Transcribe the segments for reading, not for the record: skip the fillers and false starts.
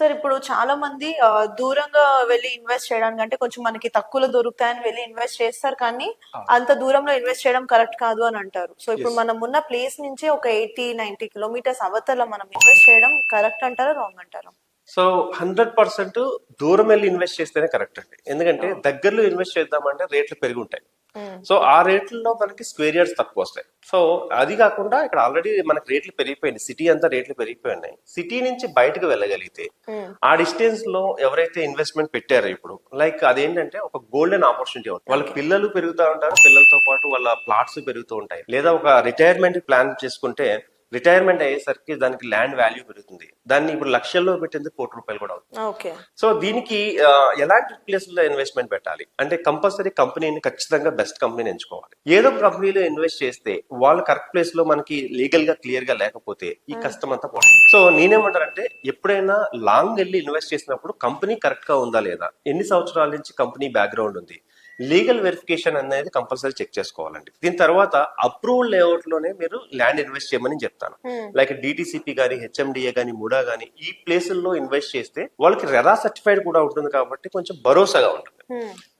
Sir ఇప్పుడు చాలా మంది దూరంగా వెళ్లి ఇన్వెస్ట్ చేయడానికి అంటే కొంచెం మనకి తక్కువలో దొరుకుతాయని వెళ్ళి ఇన్వెస్ట్ చేస్తారు కానీ అంత దూరంలో ఇన్వెస్ట్ చేయడం కరెక్ట్ కాదు అని అంటారు. సో ఇప్పుడు ఎస్. మనం ఉన్న ప్లేస్ నుంచి ఒక 80-90 కిలోమీటర్స్ అవతల మనం ఇన్వెస్ట్ చేయడం కరెక్ట్ అంటారా రాంగ్ అంటారా? సో 100% దూరం వెళ్ళి ఇన్వెస్ట్ చేస్తేనే కరెక్ట్ అండి. ఎందుకంటే దగ్గరలో ఇన్వెస్ట్ చేద్దామంటే రేట్లు పెరిగి ఉంటాయి. సో ఆ రేట్లలో మనకి స్క్వేర్ యార్డ్స్ తక్కువ వస్తాయి. సో అది కాకుండా ఇక్కడ ఆల్రెడీ మనకి రేట్లు పెరిగిపోయింది, సిటీ అంతా రేట్లు పెరిగిపోయినాయి. సిటీ నుంచి బయటకు వెళ్ళగలిగితే ఆ డిస్టెన్స్ లో ఎవరైతే ఇన్వెస్ట్మెంట్ పెట్టారో ఇప్పుడు లైక్ అదేంటంటే ఒక గోల్డెన్ ఆపర్చునిటీ అవుతుంది. వాళ్ళ పిల్లలు పెరుగుతూ ఉంటారు, పిల్లలతో పాటు వాళ్ళ ప్లాట్స్ పెరుగుతూ ఉంటాయి. లేదా ఒక రిటైర్మెంట్ ప్లాన్ చేసుకుంటే రిటైర్మెంట్ అయ్యేసరికి దానికి ల్యాండ్ వాల్యూ పెరుగుతుంది. దాన్ని ఇప్పుడు లక్షల్లో పెట్టేందుకు ₹1,00,00,000 కూడా అవుతుంది. ఓకే. సో దీనికి ఎలాంటి ప్లేస్ లో ఇన్వెస్ట్మెంట్ పెట్టాలి అంటే కంపల్సరీ కంపెనీని ఖచ్చితంగా బెస్ట్ కంపెనీని ఎంచుకోవాలి. ఏదో కంపెనీలో ఇన్వెస్ట్ చేస్తే వాళ్ళు కరెక్ట్ ప్లేస్ లో మనకి లీగల్ గా క్లియర్ గా లేకపోతే ఈ కష్టం అంతా పోతుంది. సో నేనేమంటానంటే ఎప్పుడైనా లాంగ్ వెళ్ళి ఇన్వెస్ట్ చేసినప్పుడు కంపెనీ కరెక్ట్ గా ఉందా లేదా, ఎన్ని సంవత్సరాల నుంచి కంపెనీ బ్యాక్గ్రౌండ్ ఉంది, లీగల్ వెరిఫికేషన్ అనేది కంపల్సరీ చెక్ చేసుకోవాలండి. దీని తర్వాత అప్రూవల్ లేఅవుట్ లోనే మీరు ల్యాండ్ ఇన్వెస్ట్ చేయమని చెప్తాను. లైక్ డిటిసిపి గానీ, హెచ్ఎండిఏ గానీ, ముడా గానీ ఈ ప్లేసుల్లో ఇన్వెస్ట్ చేస్తే వాళ్ళకి రెరా సర్టిఫైడ్ కూడా ఉంటుంది కాబట్టి కొంచెం భరోసాగా ఉంటుంది.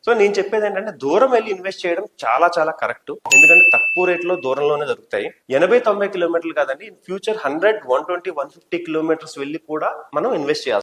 సో నేను చెప్పేది ఏంటంటే దూరం వెళ్ళి ఇన్వెస్ట్ చేయడం చాలా చాలా కరెక్ట్. ఎందుకంటే తక్కువ రేట్లో దూరంలోనే దొరుకుతాయి. 80-90 కిలోమీటర్లు కాదండి, ఇన్ ఫ్యూచర్ 100, 120, 150 కిలోమీటర్స్ వెళ్ళి కూడా మనం ఇన్వెస్ట్ చేయాలి.